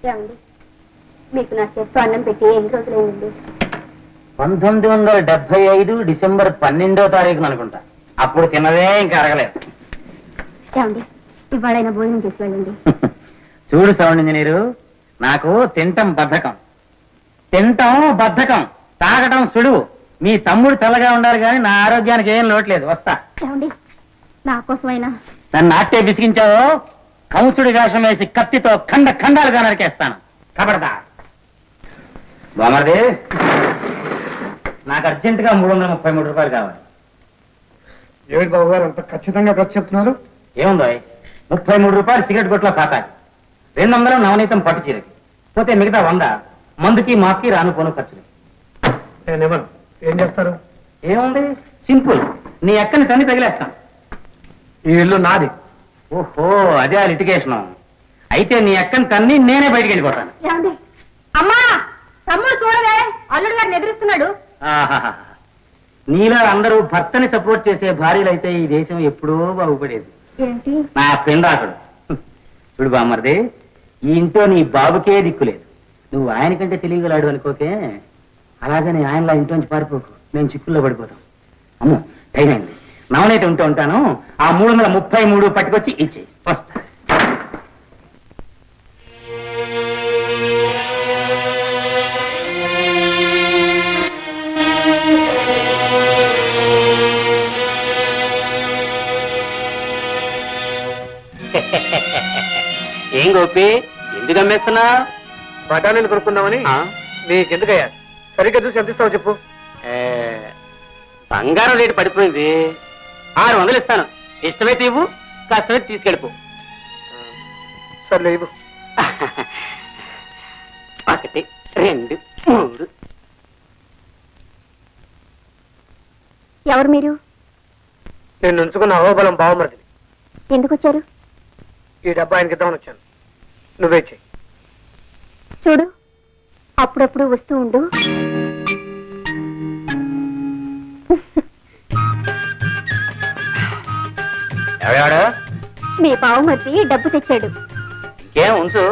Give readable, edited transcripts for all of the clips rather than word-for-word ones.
ఏమండి మీకు నా చేస్తూ అన్నం పెట్టి ఎన్ని రోజులైందండి? 1975 డిసెంబర్ 12వ తారీఖున అనుకుంటా. అప్పుడు తిన్నదే ఇంకా అరగలేదు. ఏమండి ఇవాళైనా భోజనం చేసి వెళ్ళండి. చూడు సౌండ్ ఇంజనీరు, నాకు తింటం బద్ధకం, తాగటం సుడువు. మీ తమ్ముడు చల్లగా ఉండాలి కానీ నా ఆరోగ్యానికి ఏం లోట్లేదు. వస్తా. ఏమండి నా కోసమైనా నన్ను నాట్టే బిసిగించావో కంసుడి వేషం వేసి కత్తితో ఖండాలుగా నరికేస్తాను. కబడదా బామర్ది, నాకు అర్జెంటుగా 333 రూపాయలు కావాలి. ఏమిటి బాబు గారు అంత ఖచ్చితంగా ఖర్చు చెప్తున్నారు? ఏముందో 33 రూపాయలు సిగరెట్ కొట్లో ఖాతాకి, 200 నవనీతం పట్టు చీరకి, పోతే మిగతా 100 మందుకి మాకి రాను పోను ఖర్చులు. నేనేమను, ఏం చేస్తారు? ఏముంది, సింపుల్. నీ అక్కని తన్ని తగిలేస్తాను. ఈ ఇల్లు నాది. ఓహో, అదే ఆ లిటిగేషన్. అయితే నీ అక్కని తన్ని నేనే బయటికి వెళ్ళిపోతాను. ఏమండి అమ్మా, తమ్ముడు చూడలే, అల్లుడు గారిని ఎదురుస్తున్నాడు. నీలో అందరూ భర్తని సపోర్ట్ చేసే భార్యలైతే ఈ దేశం ఎప్పుడో బాగుపడేది. ఏంటి నా పెండాకుడు. చూడు బామ్మర్ది, ఈ ఇంట్లో నీ బాబుకే దిక్కులేదు. నువ్వు ఆయనకంటే తెలియగలాడు అనుకోకే. అలాగని ఆయనలా ఇంట్లోంచి పారిపోకు, నేను చిక్కుల్లో పడిపోతాం. అమ్మో టైం అయింది, నవనైతే ఉంటాను. ఆ 333 పట్టుకొచ్చి ఇచ్చేయి, వస్తా. ఏం గోపి, ఎందుకు అమ్మేస్తున్నా? బఠానీలు కొనుక్కుందామని. నీకెందుకయ్యా? సరిగ్గా చూసి ఎంత ఇస్తావు చెప్పు. బంగారం రేటు పడిపోయింది, 600 ఇస్తాను. ఇష్టమైతే ఇవ్వు, కష్టమైతే తీసుకెళ్ళిపో. సర్లే ఇవ్వు. 1 2 3. ఎవరు మీరు? నేను ఉంచుకున్న అహోబలం బావమరిది. ఎందుకు వచ్చారు? ఈ డబ్బా ఆయనకి ఇద్దామని వచ్చాను. నువ్వే చెయ్యి. చూడు, అప్పుడప్పుడు వస్తూ ఉండు. ఎవడాడు? మీ బావమరిది డబ్బు తెచ్చాడు. ఇంకేం ఉంచు.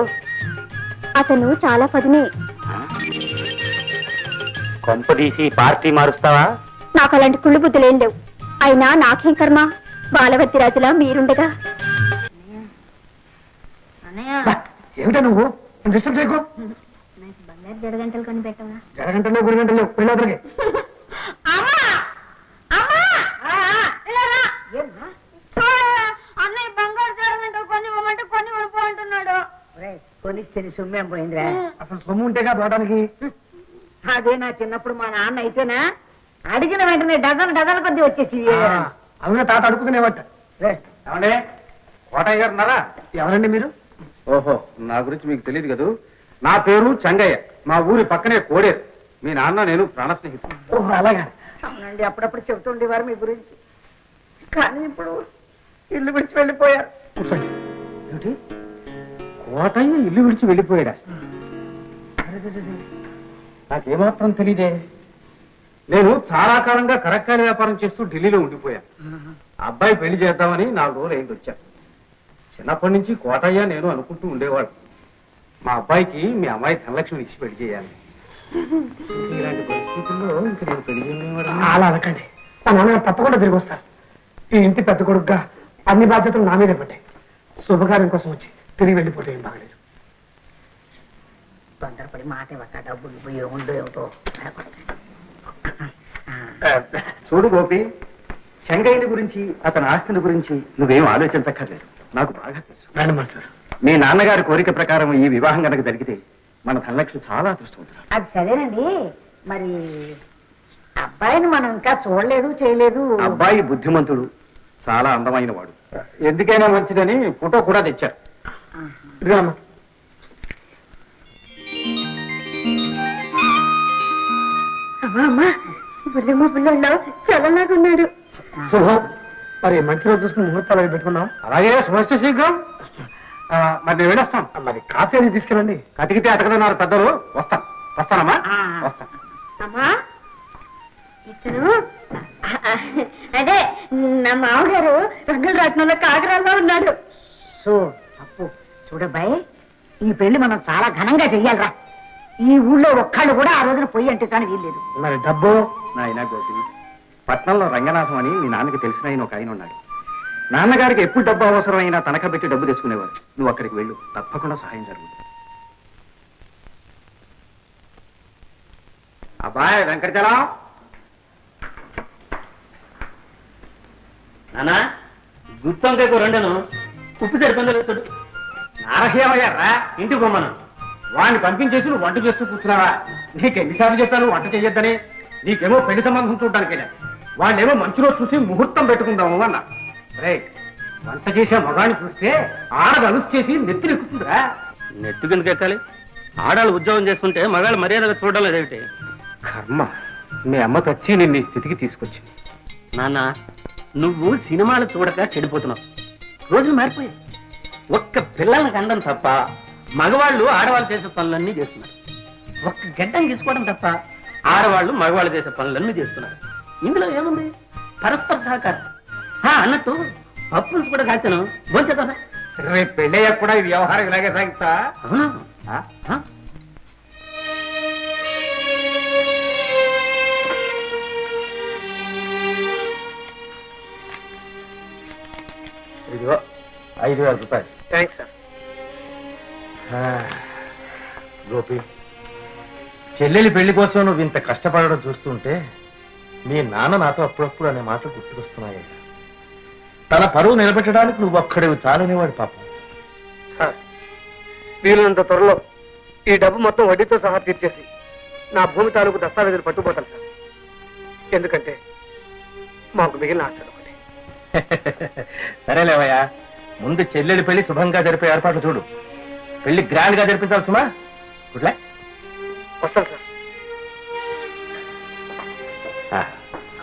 అతను చాలా పదునే. కొంపదీసి పార్టీ మారుస్తావా? నాకు అలాంటి కుళ్ళు బుద్ధులేం లేవు. అయినా నాకేం కర్మ, బాలవతి రాజులా మీరుండగా. ఏమిటా నువ్వు డిస్టర్బ్ చేయకు. బంగారు జడగంటలు కొని పెట్టవా? జరగంటలో 3 గంటలు పిల్లలకి. అన్నయ్య బంగారు జడగంటలు కొని ఇవ్వమంటే కొని కొనుక్కో అంటున్నాడు. కొనిస్తే సొమ్మేం పోయిందిరా? అసలు సొమ్ము ఉంటేగా పోవడానికి. అదే నా చిన్నప్పుడు మా నాన్న అయితేనా అడిగిన వెంటనే డజన్ కొద్ది వచ్చేసి. అవునా తాత అడుగుతునేవట. ఏమండి, కోటయ్య గారు ఉన్నారా? ఎవరండి మీరు? ఓహో, నా గురించి మీకు తెలియదు కదూ. నా పేరు చంగయ్య, మా ఊరి పక్కనే కోడేరు. మీ నాన్న నేను ప్రాణ స్నేహితుడు. ఓహో అలాగా. అవునండి, అప్పుడప్పుడు చెబుతుండేవారు మీ గురించి. కానీ ఇప్పుడు ఇల్లు విడిచి వెళ్ళిపోయారు. ఏమిటి, కోటయ్య ఇల్లు విడిచి వెళ్ళిపోయాడా? నాకేమాత్రం తెలీదే. నేను చాలా కాలంగా కరక్కాయల వ్యాపారం చేస్తూ ఢిల్లీలో ఉండిపోయాను. అబ్బాయి పెళ్లి చేద్దామని 4 రోజులు అయింది వచ్చాను. చిన్నప్పటి నుంచి కోటయ్య నేను అనుకుంటూ ఉండేవాడు, మా అబ్బాయికి మీ అమ్మాయి ధనలక్ష్మిని ఇచ్చి పెళ్లి చేయాలి. ఇలాంటి పరిస్థితుల్లో ఇంక నేను పెళ్లి చేయలేవాడు. అలా అనకండి, మా నాన్నగారు తప్పకుండా తిరిగి వస్తారు. ఈ ఇంటి పెద్ద కొడుకుగా అన్ని బాధ్యతలు నా మీదే పడ్డాయి. శుభకార్యం కోసం వచ్చి తిరిగి వెళ్ళిపోతే ఏం బాగలేదు. తొందరపడి మాట ఇవ్వక, డబ్బులు పోయి ఉండో ఏమిటో. చూడు గోపి, చెంగయ్యని గురించి అతని ఆస్తిని గురించి నువ్వేం ఆలోచించక్కర్లేదు, నాకు బాగా తెలుసు. మేడం సార్, మీ నాన్నగారి కోరిక ప్రకారం ఈ వివాహం కనుక జరిగితే మన ధనలక్ష్మి చాలా అదృష్టవంతురాలు. అది సరేనండి, మరి అబ్బాయిని మనం ఇంకా చూడలేదు చేయలేదు. అబ్బాయి బుద్ధిమంతుడు, చాలా అందమైన వాడు. ఎందుకైనా మంచిదని ఫోటో కూడా తెచ్చారు. ఇదిగో అమ్మా. అమ్మా బుల్లమ్మ బుల్లలో చల్లలాగా ఉన్నాడు. శుభం. మరి మంచి రోజు చూసుకుని ముహూర్తాలు అవి పెట్టుకుందాం. అలాగే శుభస్య శీఘ్రం. మరి నేను వెళ్ళొస్తాను. మరి కాఫీ అది తీసుకెళ్ళండి. కతికితే అతకదన్నారు పెద్దలు. వస్తానమ్మా. వస్తాను. అమ్మా ఇతను అదే నా మామగారు రంగుల రత్నంలో కాకరాల్లో ఉన్నాడు. సో తప్పు చూడబ్బాయి, ఈ పెళ్లి మనం చాలా ఘనంగా చెయ్యాలిరా. ఈ ఊళ్ళో ఒక్కళ్ళు కూడా ఆ రోజున పొయ్యి అంటే కానీ వీల్లేదు. మరి డబ్బు నాయనా గోపి, పట్నంలో రంగనాథం అని మీ నాన్నకి తెలిసిన ఆయన ఒక ఆయన ఉన్నాడు. నాన్నగారికి ఎప్పుడు డబ్బు అవసరమైనా తనఖా పెట్టి డబ్బు తెచ్చుకునేవారు. నువ్వు అక్కడికి వెళ్ళు, తప్పకుండా సహాయం జరుగుతుంది. అబ్బాయి వెంకటచలం, నానా గుత్తొంకాయకు రెండను ఉప్పు సరిపోయిందో చూడు. నారహేమయ్యారా? ఇంటికి పోమ్మను. వాడిని పంపించేసి నువ్వు వంట చేస్తూ కూర్చున్నావా? నీకు ఎన్నిసార్లు చెప్పాను వంట చెయ్యొద్దని? నీకేమో పెళ్లి సంబంధం చూడడానికి వాళ్ళేమో మంచి రోజు చూసి ముహూర్తం పెట్టుకుందాము అన్న. రే, వంట చేసే మగాన్ని చూస్తే ఆడది అలుసు చేసి నెత్తులు ఎక్కుతుందిరా. నెత్తి కిందకి ఎక్కాలి. ఆడాళ్ళు ఉద్యోగం చేస్తుంటే మగాళ్ళు మర్యాదగా చూడడం లేదేమిటి? కర్మ, మీ అమ్మ తెచ్చి నిన్ను ఈ స్థితికి తీసుకొచ్చింది. నాన్న, నువ్వు సినిమాలు చూడక చెడిపోతున్నావు. రోజులు మారిపోయాయి. ఒక్క పిల్లల్ని కండం తప్ప మగవాళ్ళు ఆడవాళ్ళు చేసే పనులన్నీ చేస్తున్నారు. ఒక్క గడ్డం తీసుకోవడం తప్ప ఆడవాళ్ళు మగవాళ్ళు చేసే పనులన్నీ చేస్తున్నారు. ఇందులో ఏముంది? పరస్పర సహకారం. అన్నట్టు పప్పులు కూడా కాచాను. భోంచేద్దాం. రేపు పెళ్ళయ్యాక కూడా ఈ వ్యవహారం ఇలాగే సాగిస్తా? ఇదిగో 5,000 రూపాయలు. Thanks sir. గోపి, చెల్లెలి పెళ్లి కోసం నువ్వు ఇంత కష్టపడడం చూస్తుంటే మీ నాన్న నాతో అప్పుడప్పుడు అనే మాటలు గుర్తుకొస్తున్నాయి. తన పరువు నిలబెట్టడానికి నువ్వు ఒక్కడేవి చాలనేవాడు పాపం. సార్, వీలున్నంత త్వరలో ఈ డబ్బు మొత్తం వడ్డీతో సహా తీర్చేసి నా భూమి తాలూకు దస్తావేజులు పట్టుకుపోతాను సార్. ఎందుకంటే మాకు మిగిలిన ఆస్తి ఒకటి. సరేలేవయ్యా, ముందు చెల్లెలి పెళ్లి శుభంగా జరిపే ఏర్పాట్లు చూడు. పెళ్లి గ్రాండ్ గా జరిపించాలి సుమా. గుడ్లే వస్తాను సార్.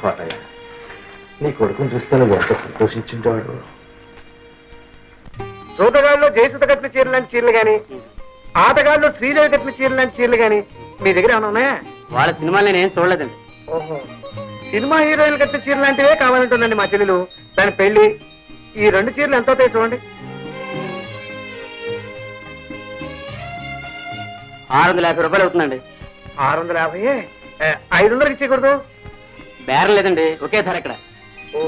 కోటయ్య, నీ కొడుకుని చూస్తే నువ్వు ఎంత సంతోషించుంటాడు. జోతగాళ్ళలో జయసుత కట్టిన చీరలు లాంటి చీరలు గాని, ఆటగాళ్ళలో శ్రీదేవి కట్టిన చీరలు లాంటి చీరలు గాని మీ దగ్గర ఏమైనా ఉన్నాయా? వాళ్ళ సినిమాలు నేనేం చూడలేదండి. ఓహో, సినిమా హీరోయిన్లు కట్టిన చీరలు లాంటివే కావాలంటుందండి మా చెల్లెలు. దాని పెళ్లి. ఈ 2 చీరలు ఎంత అవుతాయి చూడండి. 650 రూపాయలు అవుతుందండి. 650? 500 ఇచ్చేయకూడదు? బేరం లేదండి, ఒకే ధర ఇక్కడ. ఓ,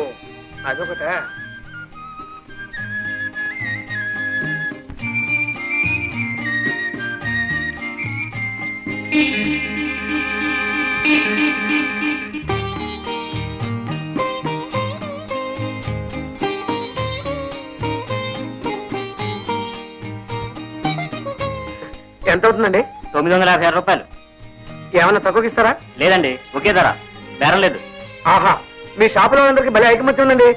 అదొకటా? ఎంత అవుతుందండి? 950 రూపాయలు. ఏమన్నా తక్కువకి ఇస్తారా? లేదండి, ఒకే ధర, బేరం లేదు. ఆహా, మీ షాపులో అందరికి భలే ఐకమత్యం ఉందండి.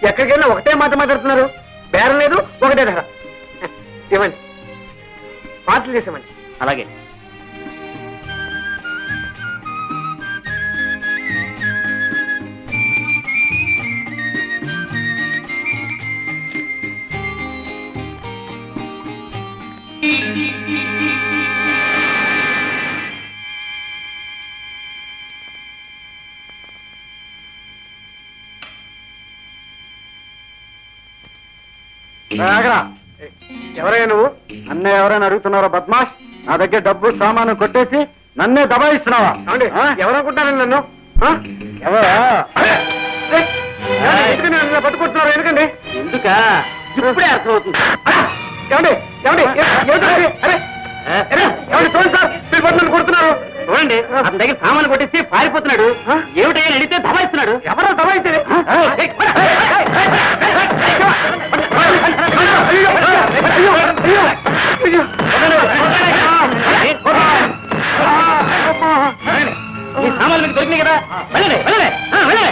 ఎక్కడికి వెళ్ళినా ఒకటే మాట మాట్లాడుతున్నారు. బేరం లేదు, ఒకటే ధర. ఇవ్వండి, పార్సల్ చేసేమండి. అలాగే. ఎవరయ్యా నువ్వు? నన్నే ఎవరైనా అడుగుతున్నారో బద్మాష్? నా దగ్గర డబ్బు సామాను కొట్టేసి నన్నే దబాయిస్తున్నావా? ఎవరనుకుంటారండి నన్ను? పట్టుకుంటున్నారు ఎందుకండి? ఎందుక ఇప్పుడే అర్థమవుతుంది. ఏమండి ఏమండి చూడండి సార్, మీరు పట్టుకుని కొడుతున్నారు. చూడండి, అతని దగ్గర సామాను కొట్టేసి పారిపోతున్నాడు. ఏమిటైనా అడిగితే దబాయిస్తున్నాడు. ఎవరో దబాయిస్తే ఈ సామాన్లు మీకు దొరికినాయి కదా, వెళ్ళండి వెళ్ళండి వెళ్ళండి.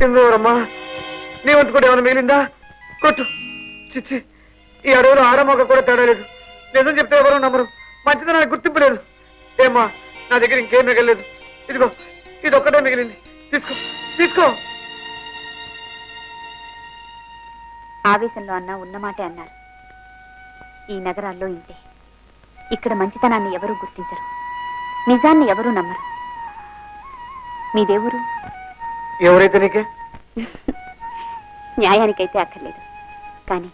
ఎందువరమ్మా, నీ వంతు కూడా ఏమైనా మిగిలిందా? కొట్టు. చిచ్చి, ఈ అడవిలో ఆడమొక్క కూడా తేడా లేదు. నిజం చెప్తే ఎవరు నమ్మరు. మంచిదనానికి గుర్తింపు లేదు. ఏమ్మా, నా దగ్గర ఇంకేం మిగలేదు. ఇదిగో ఇది ఒక్కటే మిగిలింది. తీసుకో తీసుకో. ఆవేశంలో అన్నా ఉన్నమాటే అన్నారు. ఈ నగరాల్లో ఇంతే. ఇక్కడ మంచితనాన్ని ఎవరూ గుర్తించరు, నిజాన్ని ఎవరూ నమ్మరు. మీ దేవురు ఎవరైతే నీకే? న్యాయానికైతే అక్కర్లేదు, కానీ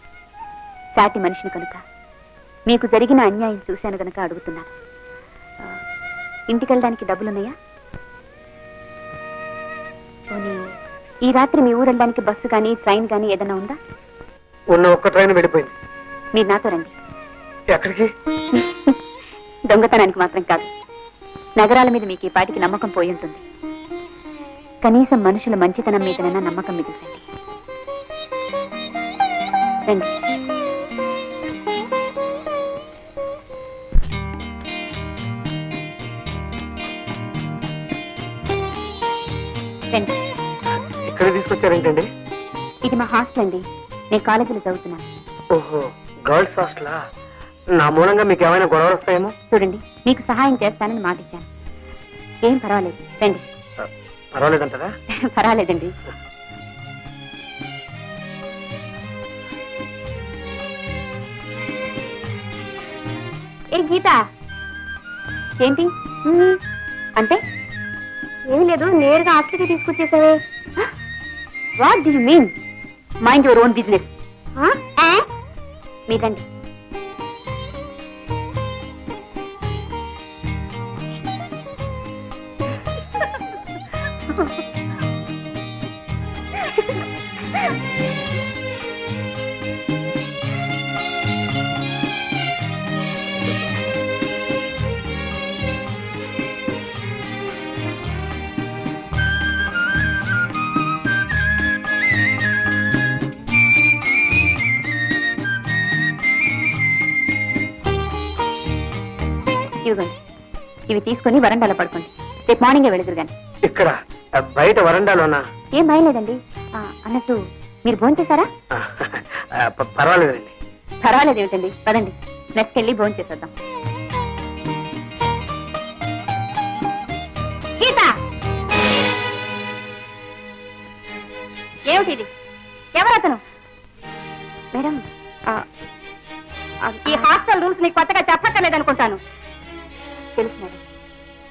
సాటి మనిషిని కనుక, మీకు జరిగిన అన్యాయం చూశాను కనుక అడుగుతున్నాను. ఇంటికెళ్ళడానికి డబ్బులున్నాయా? పోనీ ఈ రాత్రి మీ ఊరు వెళ్ళడానికి బస్సు కానీ ట్రైన్ కానీ ఏదైనా ఉందా? ఉన్న ఒక్క ట్రైన్ వెళ్ళిపోయింది. మీరు నాతో రండి. ఎక్కడికి? దొంగతనానికి మాత్రం కాదు, నగరాల మీద మీకు ఈ పాటికి నమ్మకం పోయి ఉంటుంది. కనీసం మనుషుల మంచితనం మీదనైనా నమ్మకం మిగుల్చండి. రండి. రండి. ఇక్కడ తీసుకొచ్చారేంటండి? ఇది మా హాస్టల్ అండి. నేను కాలేజీలో చదువుతున్నాను. ఓహో, గర్ల్స్ హాస్టలా? నా మూలంగా మీకు ఏమైనా గొడవలు వస్తాయేమో. చూడండి, మీకు సహాయం చేస్తానని మాట ఇచ్చాను. ఏం పర్వాలేదు, రండి. పర్వాలేదంటారా? పర్వాలేదండి. ఏ గీత, ఏంటి అంటే? ఏం లేదు, నేరుగా హాస్టల్కి తీసుకొచ్చేసావే. What do you mean? Mind your own business. మీరండి. ఇవ్వండి, ఇవి తీసుకొని వరండాలో పడుకోండి. రేపు మార్నింగే వెళుదురు గాని. ఇక్కడ బయట వరండాలోనా? ఏం భయలేదండి. అన్నట్టు మీరు భోంచేశారా? పర్వాలేదండి. పర్వాలేదు ఏమిటండి, పదండి నెక్స్ట్ వెళ్ళి భోంచేసేద్దాం. గీత, ఏమిటిది? ఎవరతను? మేడం, ఈ హాస్టల్ రూల్స్ నీకు కొత్తగా చెప్పక్కర్లేదనుకుంటాను. తెలుసు మేడం,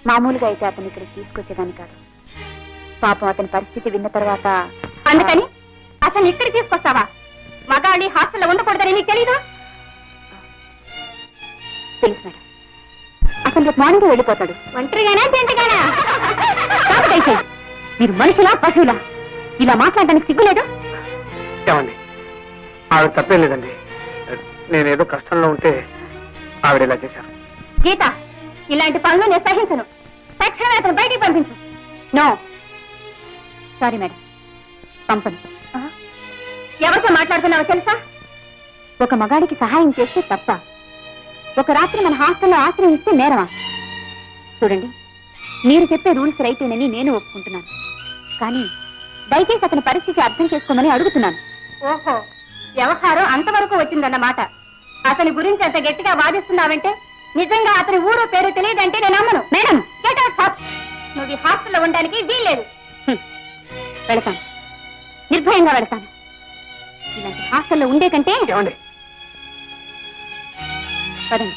మామూలుగా అయితే అతను ఇక్కడికి తీసుకొచ్చేదాన్ని కాదు. పాపం అతని పరిస్థితి విన్న తర్వాత. అందుకని అతను ఇక్కడికి తీసుకొస్తావా? మగాళ్ళి హాస్టల్లో ఉండకూడదని నీకు తెలీదు? తెలుసు మేడం, అతను రేపు మార్నింగ్ వెళ్ళిపోతాడు. ఒంటరిగానా జంటగానా? మీరు మనుషులా పశువులా? ఇలా మాట్లాడడానికి సిగ్గులేదు? ఏమండి, ఆవిడ తప్పేం లేదండి. నేనేదో కష్టంలో ఉంటే ఆవిడ ఇలా చేశారు. గీత, ఇలాంటి పనులు నేను సహించను. తక్షణమే అతను బయటికి పంపించు. నో, సారీ మేడం, పంపను. ఎవరితో మాట్లాడుతున్నావో తెలుసా? ఒక మగాడికి సహాయం చేస్తే తప్ప, ఒక రాత్రి మన హాస్టల్లో ఆశ్రయిస్తే నేరమా? చూడండి, మీరు చెప్పే రూల్స్ రైటేనని నేను ఒప్పుకుంటున్నాను, కానీ దయచేసి అతని పరిస్థితి అర్థం చేసుకోమని అడుగుతున్నాను. ఓహో, వ్యవహారం అంతవరకు వచ్చిందన్నమాట. అతని గురించి అంత గట్టిగా వాదిస్తున్నావంటే నిజంగా అతని ఊరు పేరు తెలియదంటే నేను నమ్మను. Madam, get out. నువ్వు ఈ హాస్టల్లో ఉండడానికి వీల్లేదు. వెళతాను, నిర్భయంగా వెళతాను. ఇలాంటి హాస్టల్లో ఉండే కంటే. ఏమండి? పదండి.